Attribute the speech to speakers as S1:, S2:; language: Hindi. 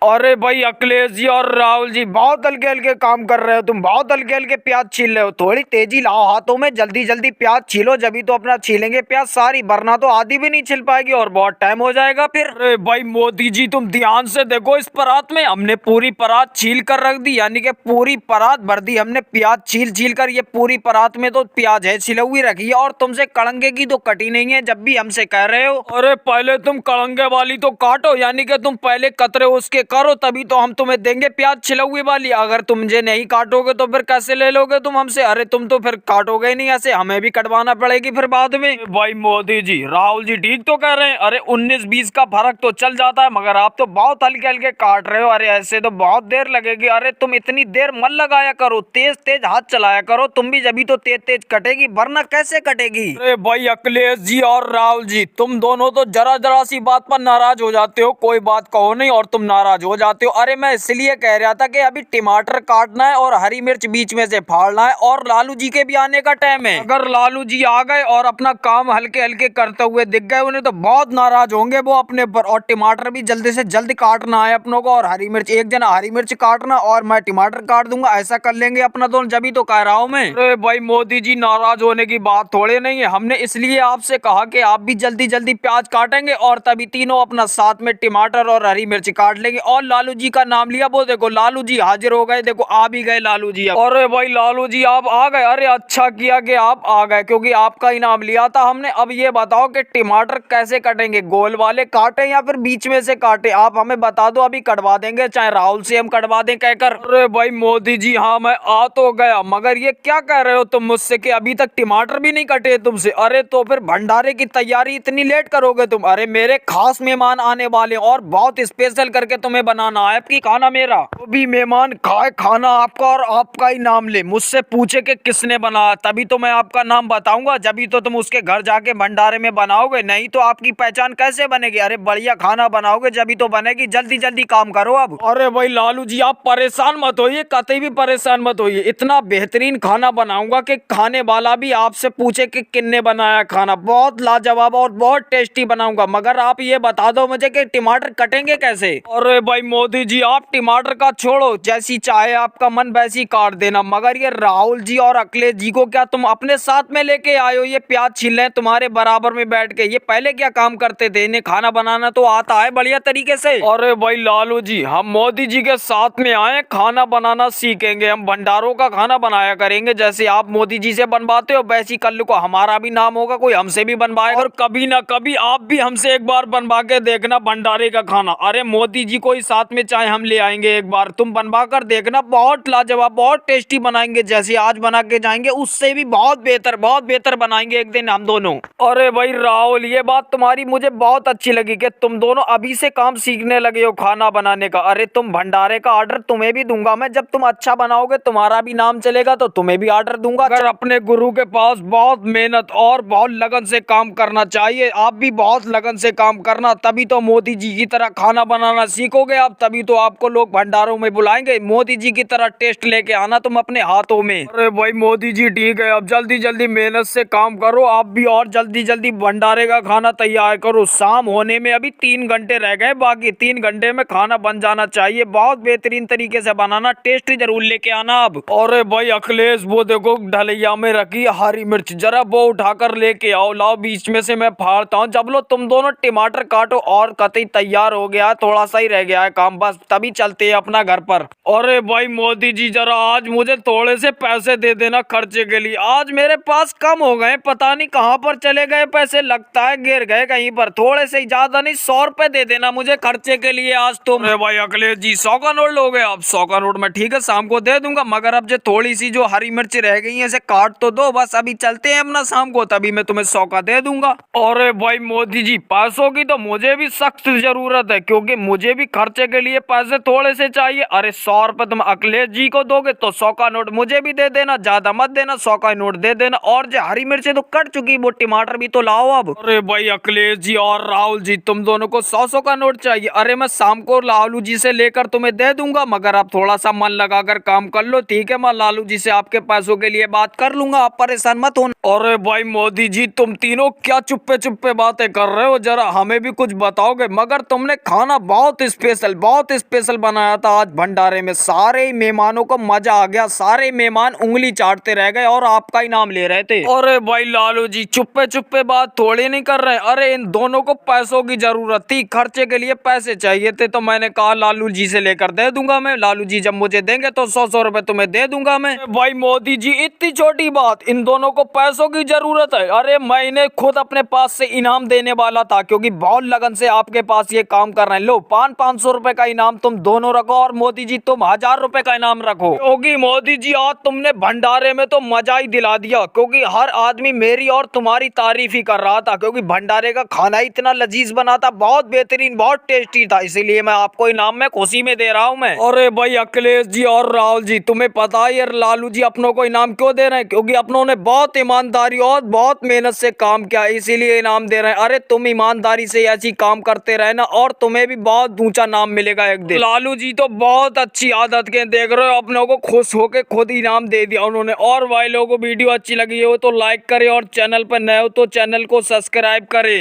S1: अरे भाई अखिलेश जी और राहुल जी बहुत हल्के हल्के काम कर रहे हो तुम। बहुत हल्के हल्के प्याज छील रहे हो। थोड़ी तेजी लाओ हाथों में, जल्दी जल्दी प्याज छीलो, जभी तो अपना छीलेंगे प्याज सारी, वरना तो आधी भी नहीं छिल पाएगी और बहुत टाइम हो जाएगा फिर। अरे भाई मोदी जी तुम ध्यान से देखो, इस परात में हमने पूरी परात छील कर रख दी, यानी कि पूरी परात भर दी हमने प्याज छील छील कर। ये पूरी परात में तो प्याज है छिली हुई रखी है, और तुमसे कड़ंगे की तो कटी नहीं है जब भी हमसे कह रहे हो। अरे पहले तुम कड़ंगे वाली तो काटो, यानी कि तुम पहले कतरे उसके करो, तभी तो हम तुम्हें देंगे प्याज छिली हुई वाली। अगर तुम मुझे नहीं काटोगे तो फिर कैसे ले लोगे तुम हमसे? अरे तुम तो फिर काटोगे ही नहीं, ऐसे हमें भी कटवाना पड़ेगी फिर बाद में। भाई मोदी जी राहुल जी ठीक तो कह रहे हैं। अरे 19-20 का फर्क तो चल जाता है, मगर आप तो बहुत हल्के हल्के काट रहे हो। अरे ऐसे तो बहुत देर लगेगी। अरे तुम इतनी देर मत लगाया करो, तेज तेज हाथ चलाया करो तुम भी, जभी तो तेज तेज कटेगी, वरना कैसे कटेगी? अरे भाई अखिलेश जी और राहुल जी तुम दोनों तो जरा जरा सी बात पर नाराज हो जाते हो। कोई बात कहो नहीं और तुम नाराज हो जाते हो। अरे मैं इसलिए कह रहा था कि अभी टमाटर काटना है और हरी मिर्च बीच में से फाड़ना है, और लालू जी के भी आने का टाइम है। अगर लालू जी आ गए और अपना काम हल्के हल्के करते हुए दिख गए उन्हें, तो बहुत नाराज होंगे वो अपने पर। और टमाटर भी जल्दी से जल्दी काटना है अपनों को, और हरी मिर्च एक जना हरी मिर्च काटना और मैं टमाटर काट दूंगा, ऐसा कर लेंगे अपना दोनों। जब तो कह रहा हूँ मैं। अरे भाई मोदी जी नाराज होने की बात थोड़े नहीं है, हमने इसलिए आपसे कहा कि आप भी जल्दी जल्दी प्याज काटेंगे और तभी तीनों अपना साथ में टमाटर और हरी मिर्च काट लेंगे। और लालू जी का नाम लिया, वो देखो लालू जी हाजिर हो गए, देखो आ भी गए लालू जी। अरे भाई लालू जी आप आ गए, अरे अच्छा किया कि आप आ गए, क्योंकि आपका इनाम लिया था हमने। अब ये बताओ कि टमाटर कैसे कटेंगे, गोल वाले काटे या फिर बीच में से काटे? आप हमें बता दो, अभी कटवा देंगे, चाहे राहुल से हम कटवा दें कहकर। अरे भाई मोदी जी हाँ मैं आ तो गया, मगर ये क्या कह रहे हो तुम मुझसे कि अभी तक टमाटर भी नहीं कटे तुमसे? अरे तो फिर भंडारे की तैयारी इतनी लेट करोगे तुम? अरे मेरे खास मेहमान आने वाले और बहुत स्पेशल करके तुम्हें बनाना है आपकी खाना मेरा। तो भी मेहमान खाए खाना आपका और आपका ही नाम ले, मुझसे पूछे कि किसने बनाया, तभी तो मैं आपका नाम बताऊंगा, जभी तो तुम उसके घर जाके भंडारे में बनाओगे, नहीं तो आपकी पहचान कैसे बनेगी? अरे बढ़िया खाना बनाओगे जभी तो बनेगी, जल्दी जल्दी काम करो अब। अरे भाई लालू जी आप परेशान मत होइए, कतई भी परेशान मत होइए, इतना बेहतरीन खाना बनाऊंगा कि खाने वाला भी आपसे पूछे कि किसने बनाया खाना। बहुत लाजवाब और बहुत टेस्टी बनाऊंगा, मगर आप ये बता दो मुझे कि टमाटर कटेंगे कैसे? अरे भाई मोदी जी आप टमाटर का छोड़ो, जैसी चाहे आपका मन वैसी काट देना, मगर ये राहुल जी और अखिलेश जी को क्या तुम अपने साथ में लेके आए हो? ये प्याज छील रहे हैं तुम्हारे बराबर में बैठ के, ये पहले क्या काम करते थे? इन्हें खाना बनाना तो आता है बढ़िया तरीके से। अरे भाई लालू जी हम मोदी जी के साथ में आए, खाना बनाना सीखेंगे, हम भंडारों का खाना बनाया करेंगे, जैसे आप मोदी जी से बनवाते हो वैसी कल को हमारा भी नाम होगा, कोई हमसे भी बनवाएगा, और कभी ना कभी आप भी हमसे एक बार बनवा के देखना भंडारे का खाना। अरे मोदी जी को ही साथ में चाहे हम ले आएंगे, एक बार तुम बनवा कर देखना, बहुत लाजवाब बहुत टेस्टी बनाएंगे, जैसे आज बना के जाएंगे उससे भी बहुत बेहतर बनाएंगे एक दिन हम दोनों। अरे भाई राहुल ये बात तुम्हारी मुझे बहुत अच्छी लगी कि तुम दोनों अभी से काम सीखने लगे हो खाना बनाने का। अरे तुम भंडारे का ऑर्डर तुम्हें भी दूंगा मैं, जब तुम अच्छा बनाओगे तुम्हारा भी नाम चलेगा तो तुम्हें भी ऑर्डर दूंगा। अगर अपने गुरु के पास बहुत मेहनत और बहुत लगन से काम करना चाहिए, आप भी बहुत लगन से काम करना, तभी तो मोदी जी की तरह खाना बनाना सीखोगे आप, तभी तो आपको लोग भंडारों में बुलाएंगे। मोदी जी की तरह टेस्ट लेके आना तुम अपने हाथों में। अरे भाई मोदी जी ठीक है, अब जल्दी जल्दी मेहनत से काम करो आप भी, और जल्दी जल्दी भंडारे का खाना तैयार करो। शाम होने में अभी 3 घंटे रह गए, बाकी 3 घंटे में खाना बन जाना चाहिए। बहुत बेहतरीन तरीके से बनाना, टेस्ट जरूर लेके आना अब। अरे भाई अखिलेश वो देखो ढलैया में रखी हरी मिर्च, जरा वो उठाकर लेके आओ, लाओ बीच में से मैं फाड़ता हूँ। जब लो तुम दोनों टमाटर काटो, और कतई तैयार हो गया, थोड़ा सा ही रह गया है काम, बस तभी चलते हैं अपना घर पर। अरे भाई मोदी जी जरा आज मुझे थोड़े से पैसे दे देना खर्चे के लिए, आज मेरे पास कम हो गए, पता नहीं कहाँ पर चले गए पैसे, लगता है गिर गए कहीं पर। थोड़े से ज्यादा नहीं 100 रुपए दे देना मुझे खर्चे के लिए आज तुम। अरे भाई अखिलेश जी 100 का नोट लोगे आप? 100 का नोट में ठीक है शाम को दे दूंगा, मगर अब जो थोड़ी सी जो हरी मिर्च रह गई है इसे काट तो दो, बस अभी चलते हैं अपना शाम को, तभी मैं तुम्हें 100 का दे दूंगा। अरे भाई मोदी जी पैसों की तो मुझे भी सख्त जरूरत है, क्योंकि मुझे भी खर्चे के लिए पैसे थोड़े से चाहिए। अरे 100 रुपए तुम अखिलेश जी को दोगे तो 100 का नोट मुझे भी दे देना, ज्यादा मत देना, 100 का नोट दे देना। और जो हरी मिर्च तो कट चुकी, वो टमाटर भी तो लाओ अब। अरे भाई अखिलेश जी और राहुल जी तुम दोनों को 100 का नोट चाहिए? अरे मैं शाम को लालू जी से लेकर तुम्हें दे दूंगा, मगर आप थोड़ा सा मन लगाकर काम कर लो, ठीक है? मैं लालू जी से आपके पैसों के लिए बात कर लूंगा, आप परेशान मत होना। अरे भाई मोदी जी तुम तीनों क्या चुप्पे चुप्पे बातें कर रहे हो, जरा हमें भी कुछ बताओगे? मगर तुमने खाना बहुत स्पेशल बहुत स्पेशल बनाया था आज भंडारे में। सारे ही मेहमानों को मजा आ गया, सारे मेहमान उंगली चाटते रह गए और आपका ही नाम ले रहे थे। अरे भाई लालू जी चुप्पे चुप्पे बात थोड़ी नहीं कर रहे। अरे इन दोनों को पैसों की जरूरत थी, खर्चे के लिए पैसे चाहिए थे, तो मैंने कहा लालू जी से लेकर दे दूंगा मैं। लालू जी जब मुझे देंगे तो 100 रुपए तुम्हें दे दूंगा मैं। भाई मोदी जी इतनी छोटी बात, इन दोनों को पैसों की जरूरत है। अरे मैं इन्हें खुद अपने पास से इनाम देने वाला था, क्योंकि बहुत लगन से आपके पास ये काम कर रहे हैं। लो 500 रुपए का इनाम तुम दोनों रखो, और मोदी जी तुम 1000 रुपए का इनाम रखो। क्योंकि मोदी जी आज तुमने भंडारे में तो मजा ही दिला दिया, क्योंकि हर आदमी मेरी और तुम्हारी तारीफ ही कर रहा था, क्योंकि भंडारे का खाना इतना लजीज बना था, बहुत बेहतरीन, बहुत टेस्टी था। इसीलिए मैं आपको इनाम में खुशी में दे रहा हूँ मैं। अरे भाई अखिलेश जी और राहुल जी, तुम्हें पता है यार लालू जी अपनों को इनाम क्यों दे रहे हैं? क्योंकि अपनों ने बहुत ईमानदारी और बहुत मेहनत से काम किया, इसीलिए इनाम दे रहे हैं। अरे तुम ईमानदारी से ऐसी काम करते रहे ना, और तुम्हें भी बहुत ऊंचा नाम मिलेगा एक दिन। लालू जी तो बहुत अच्छी आदत के, देख रहे हो अपनों को खुश होके खुद इनाम दे दिया उन्होंने। और भाई लोगों को वीडियो अच्छी लगी हो तो लाइक करे, और चैनल पर नए हो तो चैनल को सब्सक्राइब करे।